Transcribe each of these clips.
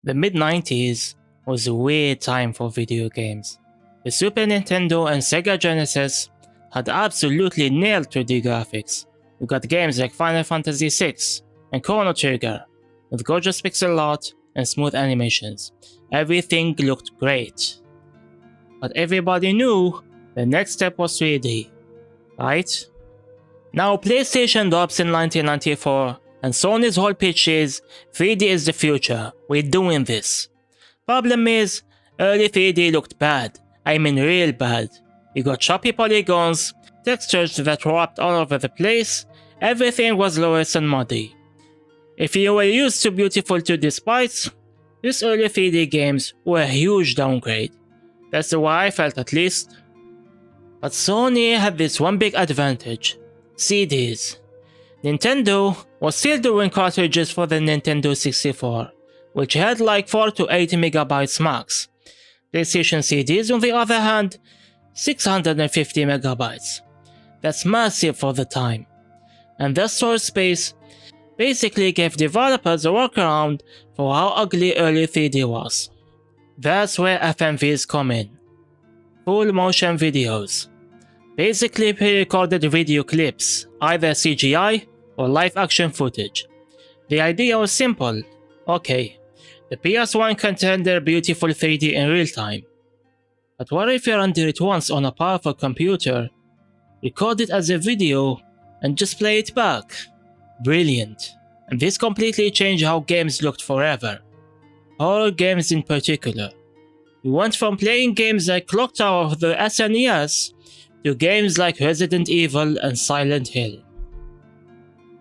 The mid-90s was a weird time for video games. The Super Nintendo and Sega Genesis had absolutely nailed 2D graphics. We got games like Final Fantasy VI and Chrono Trigger, with gorgeous pixel art and smooth animations. Everything looked great. But everybody knew the next step was 3D, right? Now PlayStation drops in 1994, and Sony's whole pitch is 3D is the future, we're doing this. Problem is, early 3D looked bad. I mean real bad. You got choppy polygons, textures that warped all over the place, everything was loose and muddy. If you were used to beautiful 2D sprites, these early 3D games were a huge downgrade. That's the way I felt at least. But Sony had this one big advantage: CDs. Nintendo was still doing cartridges for the Nintendo 64, which had like 4 to 8 megabytes max. PlayStation CDs on the other hand, 650 megabytes. That's massive for the time. And that storage space basically gave developers a workaround for how ugly early 3D was. That's where FMVs come in. Full motion videos. Basically pre-recorded video clips, either CGI or live action footage. The idea was simple. Okay, the PS1 can render beautiful 3D in real time. But what if you render it once on a powerful computer, record it as a video, and just play it back? Brilliant. And this completely changed how games looked forever. Horror games in particular. We went from playing games like Clock Tower of the SNES to games like Resident Evil and Silent Hill.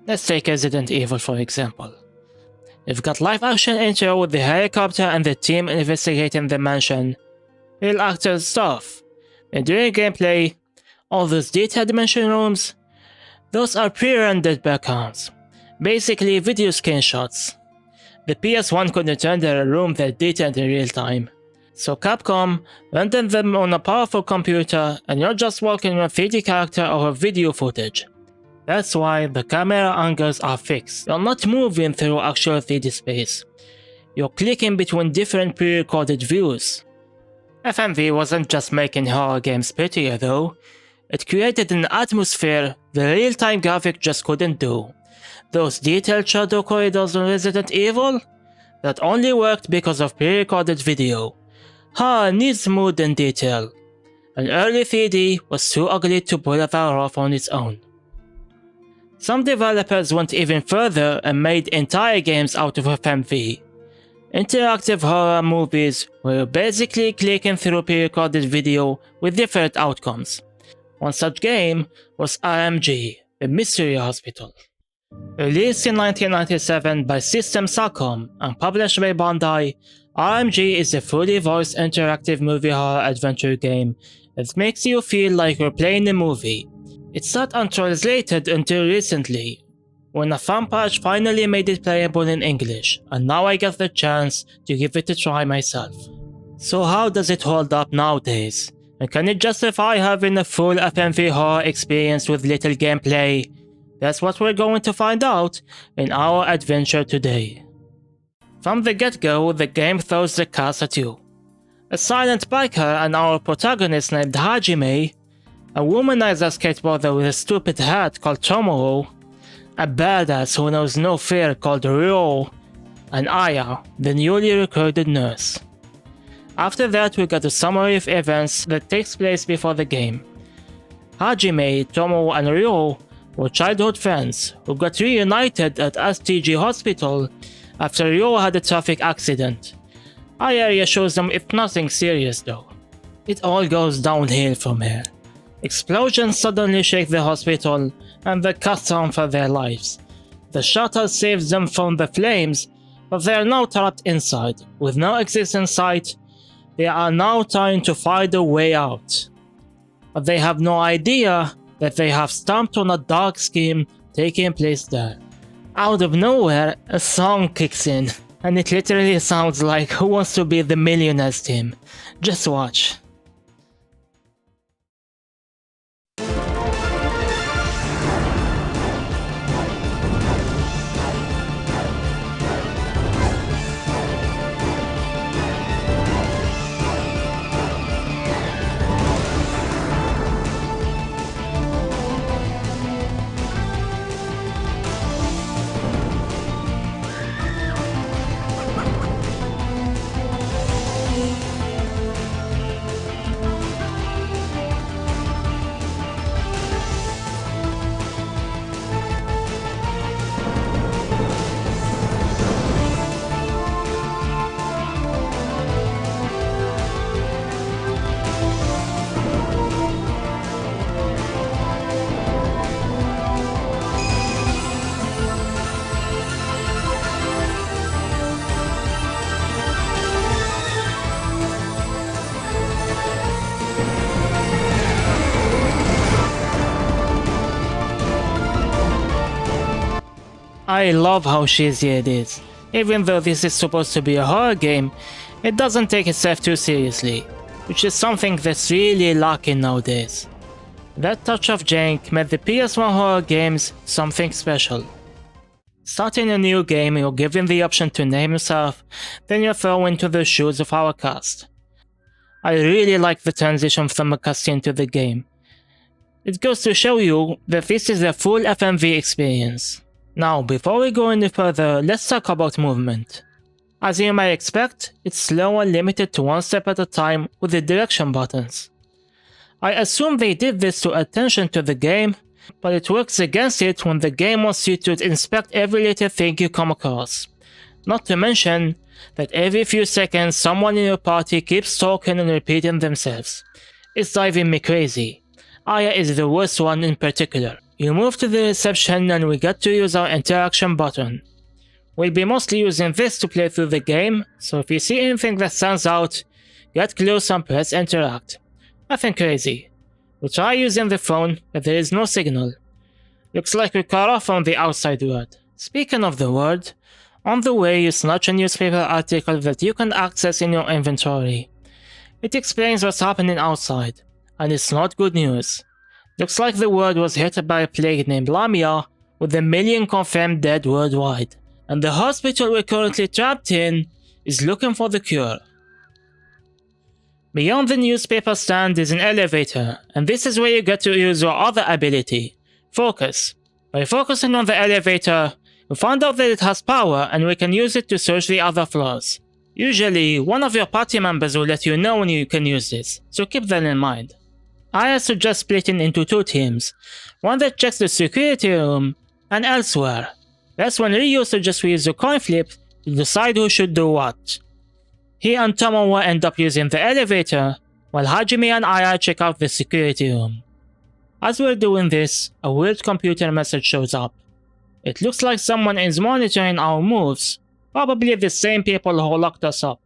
Let's take Resident Evil for example. You've got live action intro with the helicopter and the team investigating the mansion. Real actors stuff. And during gameplay, all those detailed dimension rooms, those are pre-rendered backgrounds. Basically video screenshots. The PS1 couldn't render a room that detailed in real time. So Capcom rendered them on a powerful computer and you're just walking on a 3D character or video footage. That's why the camera angles are fixed. You're not moving through actual 3D space. You're clicking between different pre-recorded views. FMV wasn't just making horror games prettier though. It created an atmosphere the real-time graphic just couldn't do. Those detailed shadow corridors in Resident Evil? That only worked because of pre-recorded video. Needs mood and detail. And early 3D was too ugly to pull that off on its own. Some developers went even further and made entire games out of FMV. Interactive horror movies were basically clicking through pre-recorded video with different outcomes. One such game was RMG, the Mystery Hospital. Released in 1997 by System Sacom and published by Bandai, RMG is a fully voiced interactive movie horror adventure game that makes you feel like you're playing a movie. It's not untranslated until recently, when a fan patch finally made it playable in English, and now I get the chance to give it a try myself. So how does it hold up nowadays? And can it justify having a full FMV horror experience with little gameplay? That's what we're going to find out in our adventure today. From the get-go, the game throws the cast at you. A silent biker and our protagonist named Hajime, a womanizer skateboarder with a stupid hat called Tomoro, a badass who knows no fear called Ryo, and Aya, the newly recruited nurse. After that we got a summary of events that takes place before the game. Hajime, Tomoro and Ryo were childhood friends who got reunited at STG Hospital after Ryo had a traffic accident. Aya reassures them it's nothing serious though. It all goes downhill from here. Explosions suddenly shake the hospital and they cut on for their lives. The shuttle saves them from the flames, but they are now trapped inside. With no exit in sight, they are now trying to find a way out. But they have no idea that they have stumped on a dark scheme taking place there. Out of nowhere, a song kicks in, and it literally sounds like Who Wants to Be the Millionaire's Team. Just watch. I love how cheesy it is. Even though this is supposed to be a horror game, it doesn't take itself too seriously, which is something that's really lacking nowadays. That touch of jank made the PS1 horror games something special. Starting a new game, you're given the option to name yourself, then you're thrown into the shoes of our cast. I really like the transition from a cutscene to the game. It goes to show you that this is a full FMV experience. Now, before we go any further, let's talk about movement. As you might expect, it's slow and limited to one step at a time with the direction buttons. I assume they did this to attention to the game, but it works against it when the game wants you to inspect every little thing you come across. Not to mention that every few seconds someone in your party keeps talking and repeating themselves. It's driving me crazy. Aya is the worst one in particular. You move to the reception and we get to use our interaction button. We'll be mostly using this to play through the game, so if you see anything that stands out, get close and press interact. Nothing crazy. We try using the phone, but there is no signal. Looks like we cut off on the outside world. Speaking of the world, on the way you snatch a newspaper article that you can access in your inventory. It explains what's happening outside, and it's not good news. Looks like the world was hit by a plague named Lamia, with 1 million confirmed dead worldwide, and the hospital we're currently trapped in is looking for the cure. Beyond the newspaper stand is an elevator, and this is where you get to use your other ability, Focus. By focusing on the elevator, we found out that it has power and we can use it to search the other floors. Usually, one of your party members will let you know when you can use this, so keep that in mind. I suggest splitting into 2 teams, one that checks the security room and elsewhere. That's when Ryo suggests we use a coin flip to decide who should do what. He and Tomowa end up using the elevator, while Hajime and Aya check out the security room. As we're doing this, a weird computer message shows up. It looks like someone is monitoring our moves, probably the same people who locked us up.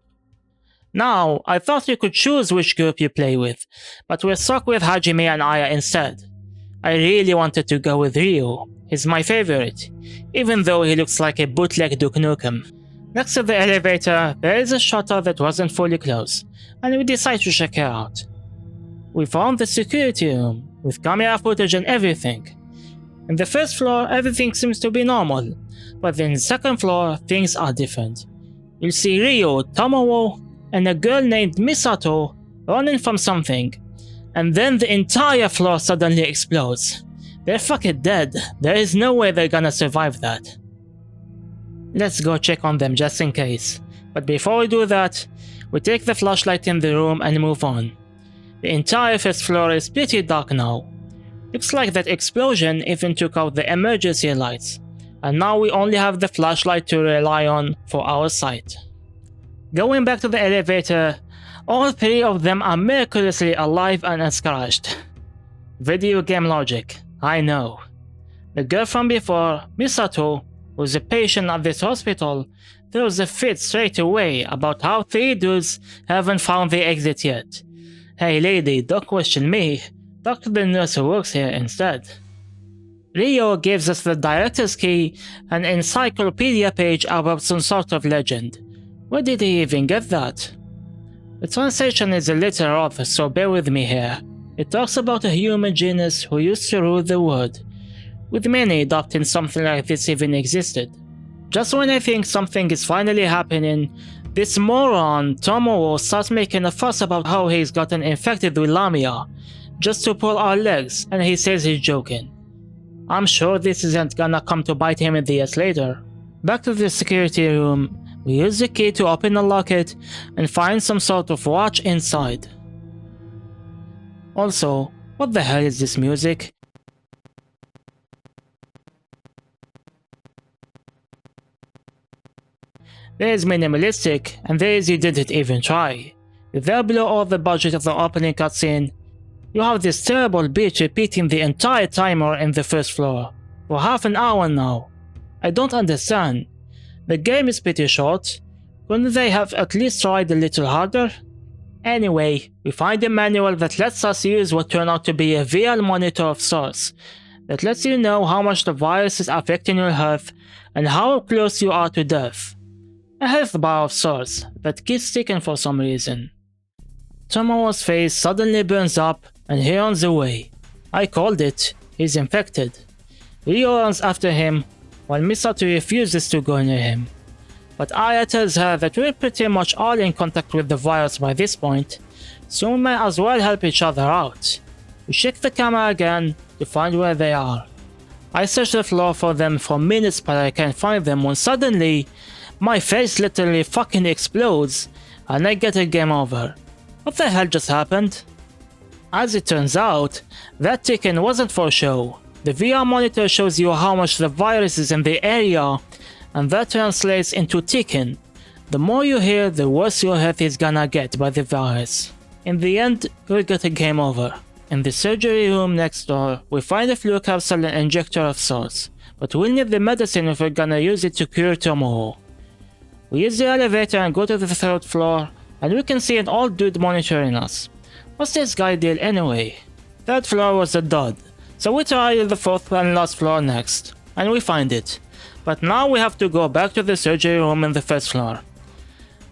Now, I thought you could choose which group you play with, but we're stuck with Hajime and Aya instead. I really wanted to go with Ryo, he's my favorite, even though he looks like a bootleg Duke Nukem. Next to the elevator, there is a shutter that wasn't fully closed, and we decide to check it out. We found the security room, with camera footage and everything. In the first floor, everything seems to be normal, but in the second floor, things are different. You'll see Ryo, Tomowo, and a girl named Misato running from something, and then the entire floor suddenly explodes. They're fucking dead, there is no way they're gonna survive that. Let's go check on them just in case, but before we do that, we take the flashlight in the room and move on. The entire first floor is pretty dark now. Looks like that explosion even took out the emergency lights, and now we only have the flashlight to rely on for our sight. Going back to the elevator, all 3 of them are miraculously alive and unscratched. Video game logic, I know. The girl from before, Misato, who's a patient at this hospital, throws a fit straight away about how 3 dudes haven't found the exit yet. Hey lady, don't question me, talk to the nurse who works here instead. Ryo gives us the director's key, an encyclopedia page about some sort of legend. Where did he even get that? The translation is a little rough, so bear with me here. It talks about a human genius who used to rule the world, with many doubting something like this even existed. Just when I think something is finally happening, this moron Tomowo starts making a fuss about how he's gotten infected with Lamia, just to pull our legs, and he says he's joking. I'm sure this isn't gonna come to bite him in the ass later. Back to the security room, we use the key to open the locket and find some sort of watch inside. Also, what the hell is this music? There is minimalistic, and there is you didn't even try. There below all the budget of the opening cutscene, you have this terrible bitch repeating the entire timer in the first floor, for half an hour now. I don't understand. The game is pretty short, couldn't they have at least tried a little harder? Anyway, we find a manual that lets us use what turned out to be a VR monitor of sorts, that lets you know how much the virus is affecting your health and how close you are to death. A health bar of sorts that keeps ticking for some reason. Tomo's face suddenly burns up and he runs away. I called it, he's infected. Ryo runs after him while Misato refuses to go near him. But Aya tells her that we're pretty much all in contact with the virus by this point, so we might as well help each other out. We check the camera again to find where they are. I search the floor for them for minutes but I can't find them when suddenly my face literally fucking explodes and I get a game over. What the hell just happened? As it turns out, that ticken wasn't for show. The VR monitor shows you how much the virus is in the area, and that translates into ticking. The more you hear, the worse your health is gonna get by the virus. In the end, we get a game over. In the surgery room next door, we find a flu capsule and injector of sorts, but we'll need the medicine if we're gonna use it to cure Tomoe. We use the elevator and go to the 3rd floor, and we can see an old dude monitoring us. What's this guy deal anyway? 3rd floor was a dud, so we try the 4th and last floor next, and we find it. But now we have to go back to the surgery room in the 1st floor.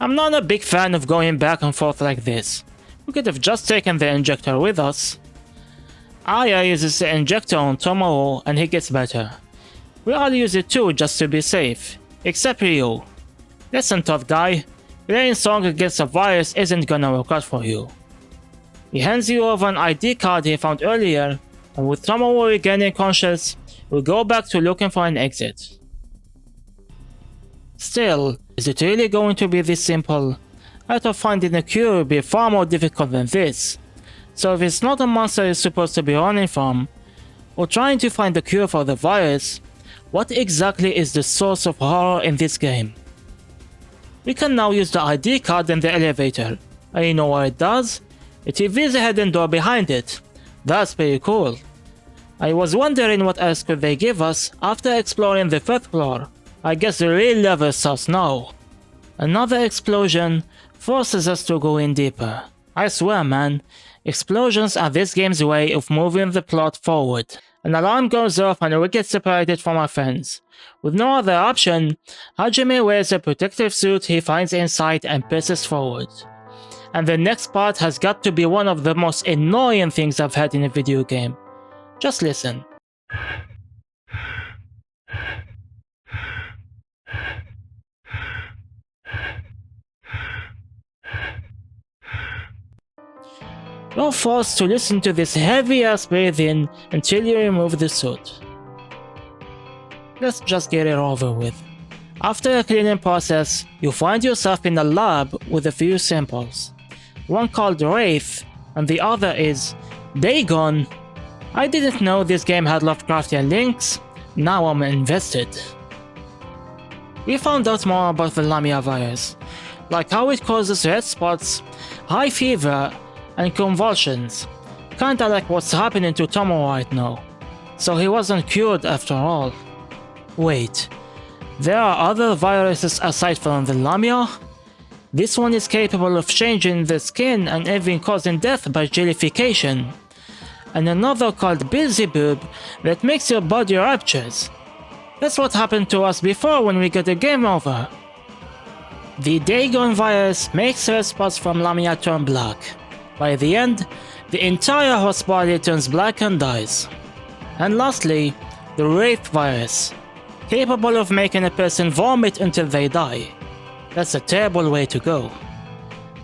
I'm not a big fan of going back and forth like this. We could have just taken the injector with us. Aya uses the injector on Tomoe and he gets better. We all use it too just to be safe, except Ryo. Listen, tough guy, playing strong against a virus isn't gonna work out for you. He hands you over an ID card he found earlier, and with Tomoe regaining conscious, we go back to looking for an exit. Still, is it really going to be this simple? I thought finding a cure would be far more difficult than this. So if it's not a monster you're supposed to be running from, or trying to find a cure for the virus, what exactly is the source of horror in this game? We can now use the ID card in the elevator, and you know what it does? It reveals a hidden door behind it. That's pretty cool. I was wondering what else could they give us after exploring the 5th floor. I guess the real level starts now. Another explosion forces us to go in deeper. I swear man, explosions are this game's way of moving the plot forward. An alarm goes off and we get separated from our friends. With no other option, Hajime wears a protective suit he finds inside and presses forward. And the next part has got to be one of the most annoying things I've had in a video game. Just listen. You're forced to listen to this heavy ass breathing until you remove the suit. Let's just get it over with. After a cleaning process, you find yourself in a lab with a few samples. One called Wraith, and the other is Dagon. I didn't know this game had Lovecraftian links, now I'm invested. We found out more about the Lamia virus, like how it causes red spots, high fever, and convulsions, kinda like what's happening to Tomo right now. So he wasn't cured after all. Wait, there are other viruses aside from the Lamia? This one is capable of changing the skin and even causing death by jellification. And another called Beelzebub that makes your body raptures. That's what happened to us before when we got the game over. The Dagon virus makes red spots from Lamia turn black. By the end, the entire host body turns black and dies. And lastly, the Wraith virus, capable of making a person vomit until they die. That's a terrible way to go.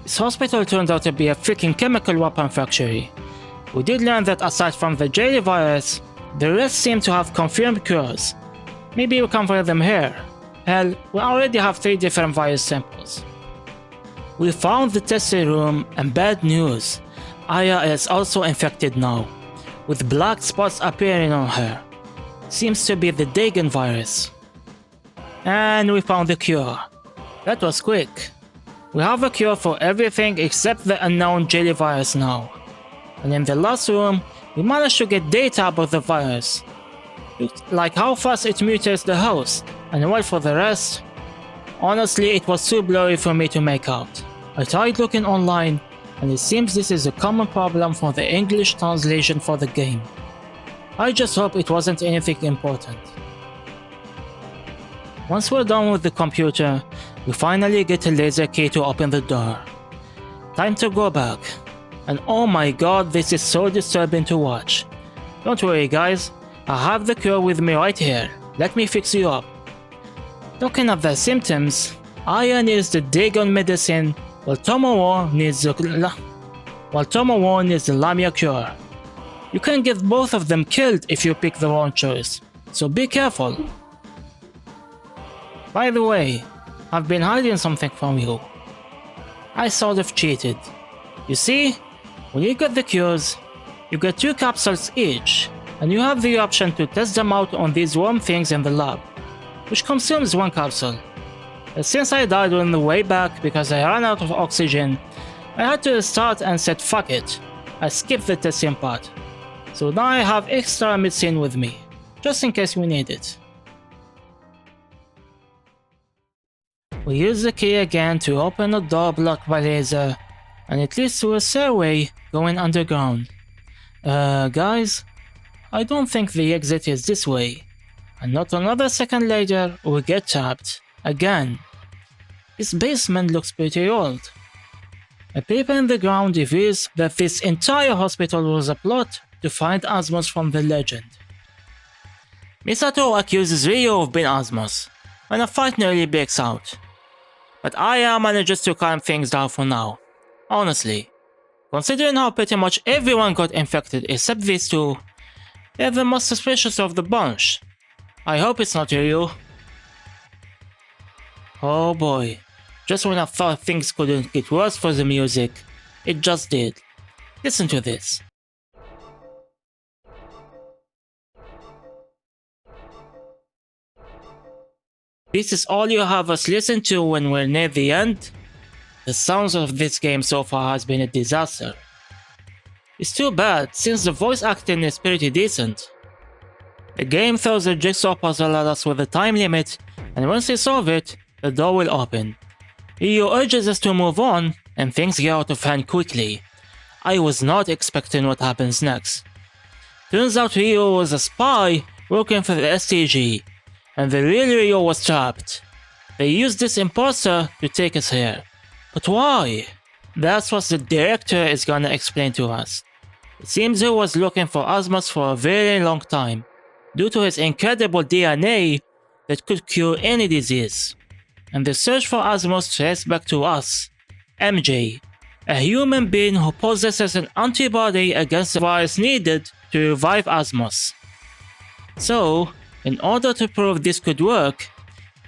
This hospital turned out to be a freaking chemical weapon factory. We did learn that aside from the jelly virus, the rest seem to have confirmed cures. Maybe we can find them here. Hell, we already have 3 different virus samples. We found the testing room, and bad news. Aya is also infected now, with black spots appearing on her. Seems to be the Dagon virus. And we found the cure. That was quick. We have a cure for everything except the unknown jelly virus now. And in the last room, we managed to get data about the virus. Like how fast it mutates the host, and well for the rest, honestly it was too blurry for me to make out. I tried looking online, and it seems this is a common problem for the English translation for the game. I just hope it wasn't anything important. Once we're done with the computer, we finally get a laser key to open the door. Time to go back. And oh my god, this is so disturbing to watch. Don't worry guys, I have the cure with me right here. Let me fix you up. Looking at the symptoms, Aya needs the Dagon medicine, while Tomowo needs the Lamia cure. You can get both of them killed if you pick the wrong choice, so be careful. By the way, I've been hiding something from you. I sort of cheated. You see, when you get the cures, you get 2 capsules each, and you have the option to test them out on these warm things in the lab, which consumes 1 capsule. But since I died on the way back because I ran out of oxygen, I had to restart and said fuck it. I skipped the testing part. So now I have extra medicine with me, just in case we need it. We use the key again to open a door blocked by laser, and it leads to a stairway going underground. Guys, I don't think the exit is this way, and not another second later we get trapped, again. This basement looks pretty old. A paper in the ground reveals that this entire hospital was a plot to find Asmos from the legend. Misato accuses Ryo of being Asmos, and a fight nearly breaks out. But Aya manages to calm things down for now. Honestly, considering how pretty much everyone got infected except these two, they're the most suspicious of the bunch. I hope it's not Ryo. Oh boy, just when I thought things couldn't get worse for the music, it just did. Listen to this. This is all you have us listen to when we're near the end? The sounds of this game so far has been a disaster. It's too bad, since the voice acting is pretty decent. The game throws a jigsaw puzzle at us with a time limit, and once we solve it, the door will open. Ryo urges us to move on, and things get out of hand quickly. I was not expecting what happens next. Turns out Ryo was a spy working for the STG, and the real Ryo was trapped. They used this imposter to take us here. But why? That's what the director is gonna explain to us. It seems he was looking for Asmos for a very long time, due to his incredible DNA that could cure any disease. And the search for Asmos traced back to us, MJ, a human being who possesses an antibody against the virus needed to revive Asmos. So, in order to prove this could work,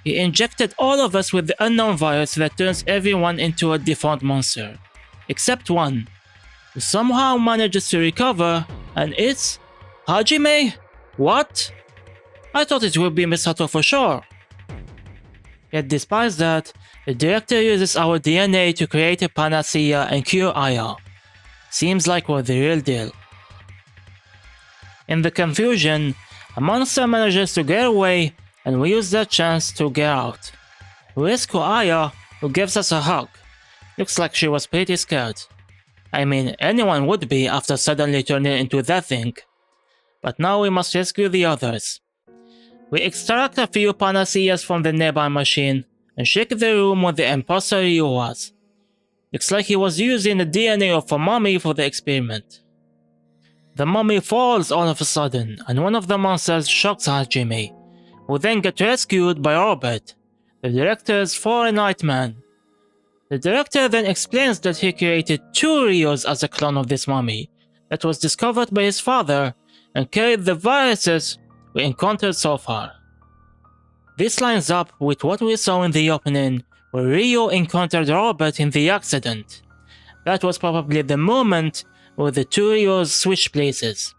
he injected all of us with the unknown virus that turns everyone into a deformed monster. Except one, who somehow manages to recover, and it's Hajime? What? I thought it would be Misato for sure. Yet despite that, the director uses our DNA to create a panacea and cure Aya. Seems like we're the real deal. In the confusion, a monster manages to get away, and we use that chance to get out. We rescue Aya, who gives us a hug. Looks like she was pretty scared. I mean, anyone would be after suddenly turning into that thing. But now we must rescue the others. We extract a few panaceas from the nearby machine, and shake the room where the imposter Ryo was. Looks like he was using the DNA of a mummy for the experiment. The mummy falls all of a sudden, and one of the monsters shocks Hajime, who then gets rescued by Robert, the director's foreign nightman. The director then explains that he created 2 Ryos as a clone of this mummy that was discovered by his father and carried the viruses we encountered so far. This lines up with what we saw in the opening, where Ryo encountered Robert in the accident. That was probably the moment where the 2 Ryos switched places.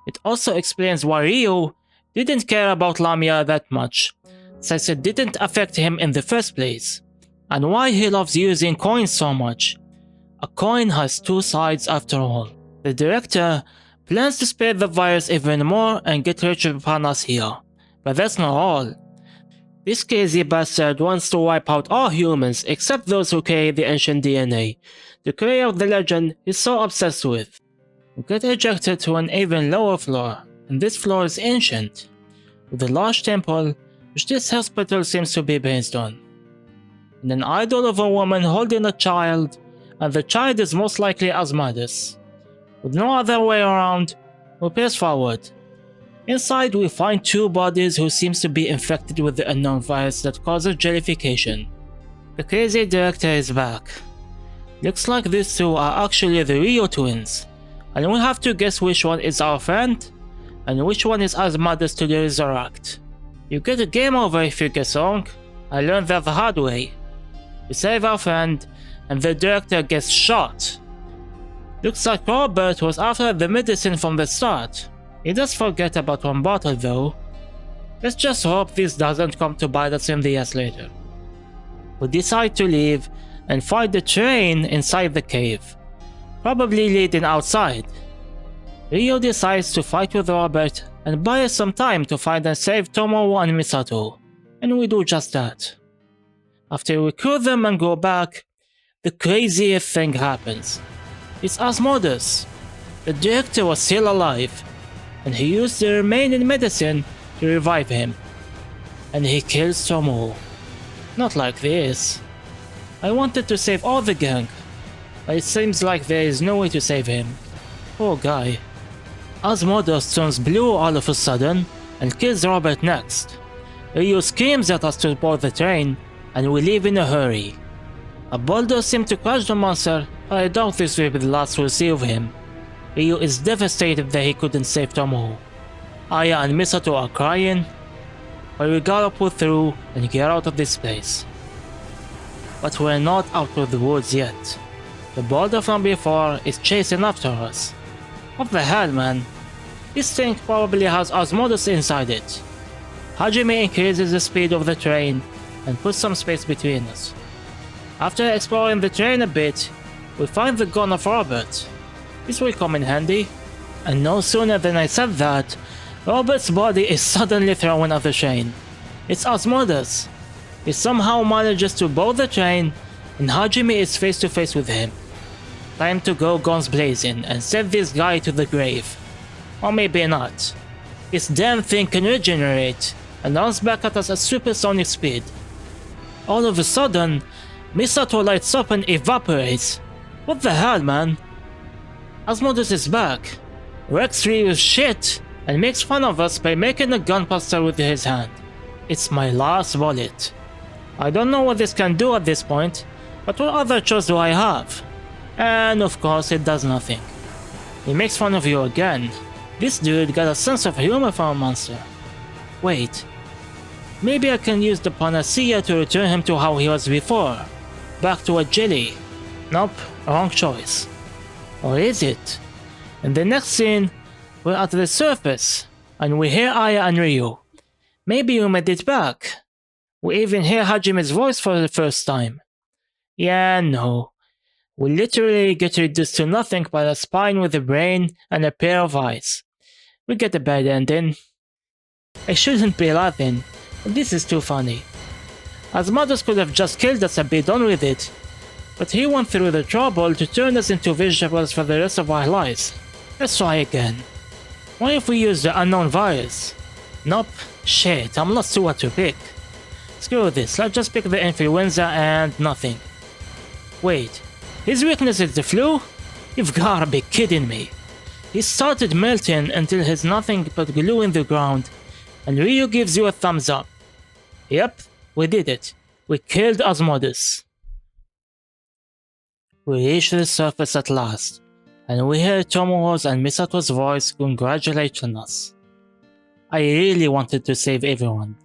It also explains why Ryo didn't care about Lamia that much, since it didn't affect him in the first place, and why he loves using coins so much. A coin has 2 sides after all. The director plans to spread the virus even more and get rid of Panacea, but that's not all. This crazy bastard wants to wipe out all humans except those who carry the ancient DNA, to carry out the legend he's so obsessed with. We get ejected to an even lower floor, and this floor is ancient, with a large temple which this hospital seems to be based on. And an idol of a woman holding a child, and the child is most likely Asmodeus. With no other way around, we press forward. Inside we find two bodies who seems to be infected with the unknown virus that causes jellification. The crazy director is back. Looks like these two are actually the Rio twins, and we have to guess which one is our friend, and which one is Asmodeus to resurrect. You get a game over if you guess wrong. I learned that the hard way. We save our friend, and the director gets shot. Looks like Robert was after the medicine from the start. He does forget about one bottle though. Let's just hope this doesn't come to bite us in the ass later. We decide to leave and find the train inside the cave, probably leading outside. Rio decides to fight with Robert and buy us some time to find and save Tomoe and Misato, and we do just that. After we kill them and go back, the craziest thing happens. It's Asmodeus. The director was still alive, and he used the remaining medicine to revive him. And he kills Tomoe. Not like this. I wanted to save all the gang, but it seems like there is no way to save him. Poor guy. Asmodeus turns blue all of a sudden and kills Robert next. Ryu screams at us to board the train, and we leave in a hurry. A boulder seemed to crush the monster, but I doubt this will be the last we'll see of him. Ryu is devastated that he couldn't save Tomoe. Aya and Misato are crying, but we gotta pull through and get out of this place. But we're not out of the woods yet. The boulder from before is chasing after us. What the hell, man? This thing probably has Asmodeus inside it. Hajime increases the speed of the train and puts some space between us. After exploring the train a bit, we find the gun of Robert. This will come in handy. And no sooner than I said that, Robert's body is suddenly thrown at the train. It's Asmodeus. He somehow manages to board the train, and Hajime is face to face with him. Time to go guns blazing and send this guy to the grave. Or maybe not. This damn thing can regenerate and runs back at us at supersonic speed. All of a sudden, Misato lights up and evaporates. What the hell, man? Asmodeus is back. Rex Ryu's shit and makes fun of us by making a gunbuster with his hand. It's my last bullet. I don't know what this can do at this point, but what other choice do I have? And of course it does nothing. He makes fun of you again. This dude got a sense of humor for a monster. Wait. Maybe I can use the panacea to return him to how he was before. Back to a jelly. Nope, wrong choice. Or is it? In the next scene, we're at the surface, and we hear Aya and Ryu. Maybe we made it back. We even hear Hajime's voice for the first time. Yeah, no. We literally get reduced to nothing but a spine with a brain and a pair of eyes. We get a bad ending. I shouldn't be laughing, but this is too funny. Asmodeus could have just killed us and be done with it, but he went through the trouble to turn us into vegetables for the rest of our lives. Let's try again. What if we use the unknown virus? Nope. Shit, I'm lost to what to pick. Screw this, let's just pick the influenza and nothing. Wait, his weakness is the flu? You've gotta be kidding me. He started melting until he's nothing but glue in the ground, and Ryu gives you a thumbs up. Yep, we did it. We killed Asmodeus. We reach the surface at last, and we hear Tomoe's and Misato's voice congratulating us. I really wanted to save everyone,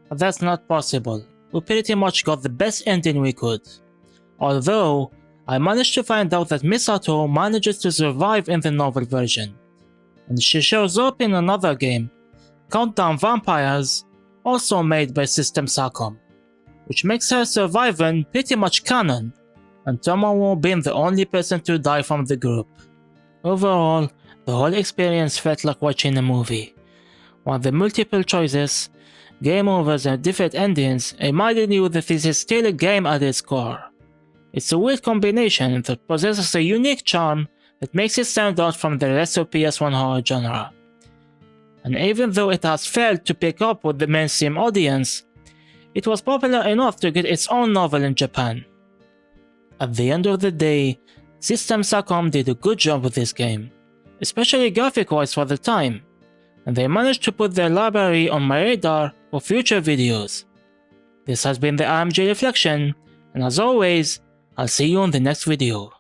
but that's not possible. We pretty much got the best ending we could. Although, I managed to find out that Misato manages to survive in the novel version, and she shows up in another game, Countdown Vampires, also made by System Sacom, which makes her surviving pretty much canon, and Tomoe being the only person to die from the group. Overall, the whole experience felt like watching a movie, while the multiple choices, game overs and different endings reminded you that this is still a game at its core. It's a weird combination that possesses a unique charm that makes it stand out from the rest of PS1 horror genre. and even though it has failed to pick up with the mainstream audience, it was popular enough to get its own novel in Japan. At the end of the day, System Sacom did a good job with this game, especially graphic-wise for the time, and they managed to put their library on my radar for future videos. This has been the RMG Reflection, and as always, I'll see you on the next video.